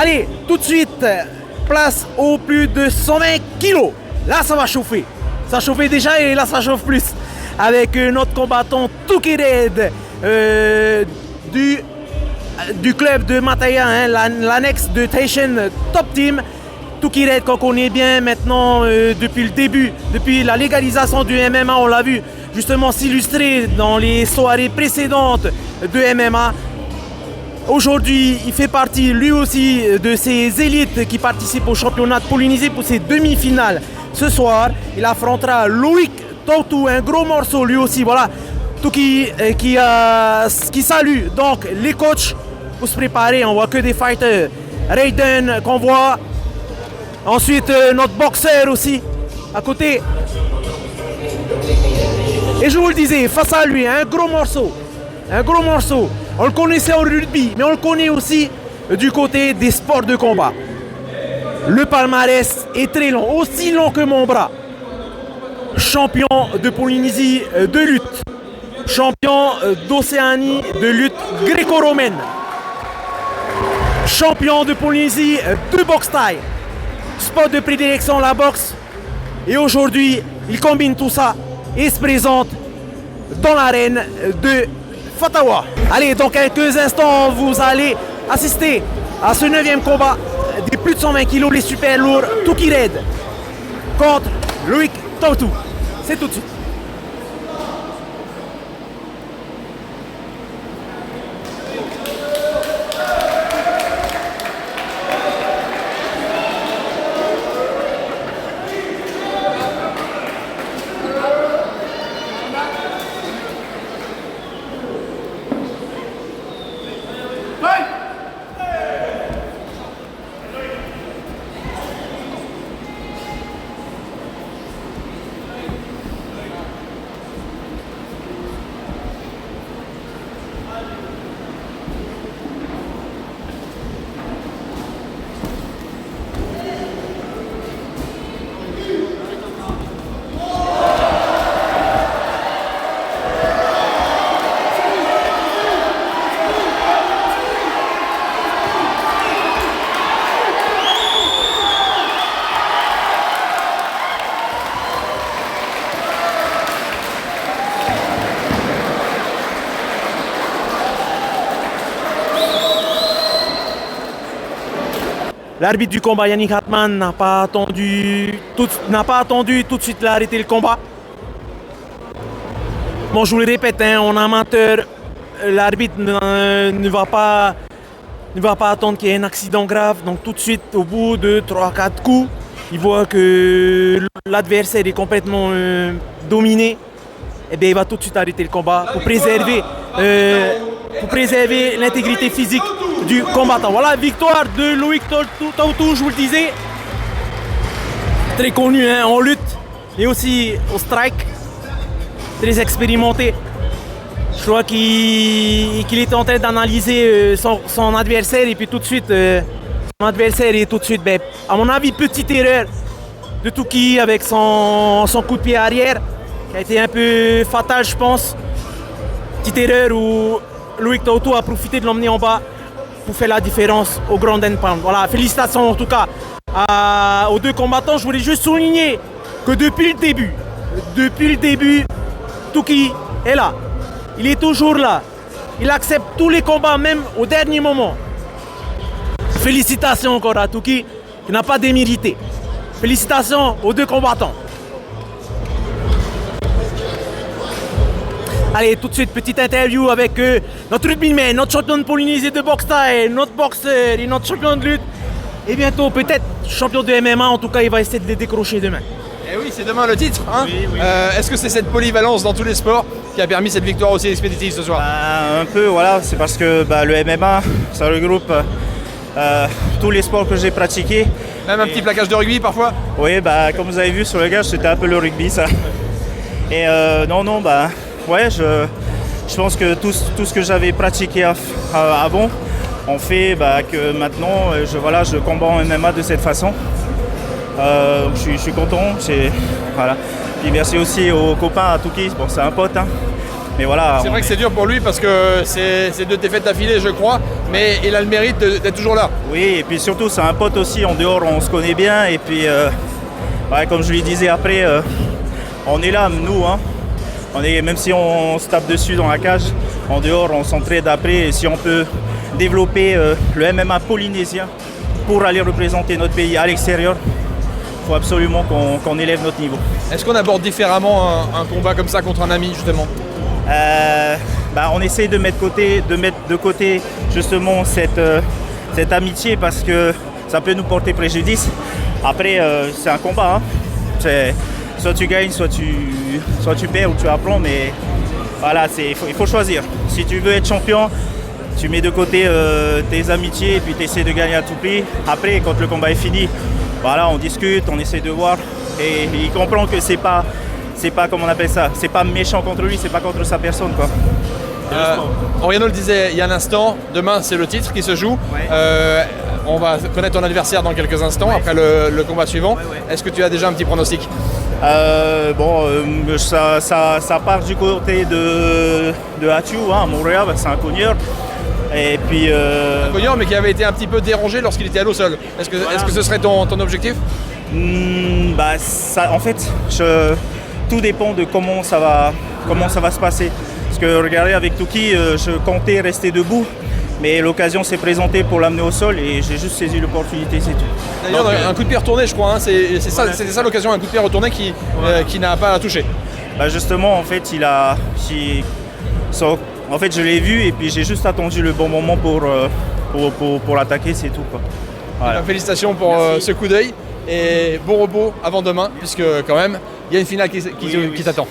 Allez, tout de suite, place au plus de 120 kilos. Là, ça va chauffer. Ça chauffait déjà et là, ça chauffe plus. Avec notre combattant Tuki Red du club de Mataya, hein, l'annexe de Taishan Top Team. Tuki Red qu'on connaît bien maintenant depuis le début, depuis la légalisation du MMA, on l'a vu justement s'illustrer dans les soirées précédentes de MMA. Aujourd'hui, il fait partie lui aussi de ces élites qui participent au championnat de Polynésie pour ses demi-finales. Ce soir, il affrontera Loïc Tautou, un gros morceau lui aussi. Voilà, Tuki qui salue donc les coachs pour se préparer. On voit que des fighters. Raiden qu'on voit. Ensuite, notre boxeur aussi à côté. Et je vous le disais, face à lui, un gros morceau. Un gros morceau. On le connaissait au rugby, mais on le connaît aussi du côté des sports de combat. Le palmarès est très long, aussi long que mon bras. Champion de Polynésie de lutte. Champion d'Océanie de lutte gréco-romaine. Champion de Polynésie de boxe thaï. Sport de prédilection, la boxe. Et aujourd'hui, il combine tout ça et se présente dans l'arène de Fatawa. Allez, dans quelques instants, vous allez assister à ce 9e combat des plus de 120 kg, les super lourds, Tuki Red contre Loïc Tautou. C'est tout de suite. L'arbitre du combat, Yannick Hartmann, n'a pas attendu tout de suite d'arrêter le combat. Bon, je vous le répète, hein, en amateur, l'arbitre ne va pas attendre qu'il y ait un accident grave. Donc tout de suite, au bout de 3-4 coups, il voit que l'adversaire est complètement dominé. Et bien, il va tout de suite arrêter le combat pour préserver l'intégrité physique du combattant. Voilà, victoire de Loïc Tautou, je vous le disais. Très connu, hein, en lutte et aussi au strike. Très expérimenté. Je crois qu'il était en train d'analyser son adversaire et puis tout de suite, son adversaire est tout de suite, ben, à mon avis, petite erreur de Tuki avec son coup de pied arrière qui a été un peu fatal, je pense. Petite erreur où Loïc Tautou a profité de l'emmener en bas pour faire la différence au Grand Pound. Voilà, félicitations en tout cas aux deux combattants. Je voulais juste souligner que depuis le début, Tuki est là. Il est toujours là. Il accepte tous les combats, même au dernier moment. Félicitations encore à Tuki, qui n'a pas démérité. Félicitations aux deux combattants. Allez, tout de suite, petite interview avec notre rugbyman, notre champion de Polynésie de boxe thaï, notre boxeur et notre champion de lutte. Et bientôt, peut-être champion de MMA. En tout cas, il va essayer de les décrocher demain. Et oui, c'est demain le titre. Hein, oui. Est-ce que c'est cette polyvalence dans tous les sports qui a permis cette victoire aussi expéditive ce soir? Un peu, voilà. C'est parce que le MMA, ça regroupe tous les sports que j'ai pratiqués. Même un petit plaquage de rugby parfois? Oui, comme vous avez vu sur le gage, c'était un peu le rugby, ça. Et ouais, je pense que tout ce que j'avais pratiqué avant, on fait que maintenant, je combats en MMA de cette façon. Je suis content. Voilà. Puis merci aussi aux copains à Tuki, bon, c'est un pote. Hein. Mais voilà. C'est vrai que c'est dur pour lui parce que c'est 2 défaites d'affilée, je crois, mais il a le mérite d'être toujours là. Oui, et puis surtout, c'est un pote aussi. En dehors, on se connaît bien. Et puis, ouais, comme je lui disais après, on est là, nous. Hein. Même si on se tape dessus dans la cage, en dehors, on s'entraide après. Et si on peut développer le MMA polynésien pour aller représenter notre pays à l'extérieur, il faut absolument qu'on élève notre niveau. Est-ce qu'on aborde différemment un combat comme ça contre un ami, justement? On essaie de mettre de côté justement cette amitié parce que ça peut nous porter préjudice. Après, c'est un combat. Hein. Soit tu gagnes, soit tu perds ou tu apprends, mais voilà, il faut choisir. Si tu veux être champion, tu mets de côté tes amitiés et puis tu essaies de gagner à tout prix. Après, quand le combat est fini, voilà, on discute, on essaie de voir et il comprend que c'est pas comme on appelle ça, c'est pas méchant contre lui, c'est pas contre sa personne, quoi. Oriano le disait il y a un instant, demain c'est le titre qui se joue. Ouais. On va connaître ton adversaire dans quelques instants, après le combat suivant. Ouais. Est-ce que tu as déjà un petit pronostic? Ça part du côté de Athiou, hein, à Montréal, c'est un cogneur. Et puis, un cogneur, mais qui avait été un petit peu dérangé lorsqu'il était à l'eau seul. Est-ce que ce serait ton objectif? En fait, tout dépend de comment ça va se passer. Parce que regardez, avec Touki, je comptais rester debout, mais l'occasion s'est présentée pour l'amener au sol et j'ai juste saisi l'opportunité, c'est tout. D'ailleurs, un coup de pied retourné, je crois, hein, c'était ça l'occasion, un coup de pied retourné qui n'a pas touché. Justement, en fait, en fait, je l'ai vu et puis j'ai juste attendu le bon moment pour l'attaquer, c'est tout, quoi. Voilà. Félicitations pour ce coup d'œil et bon repos avant demain, puisque quand même, il y a une finale qui t'attend.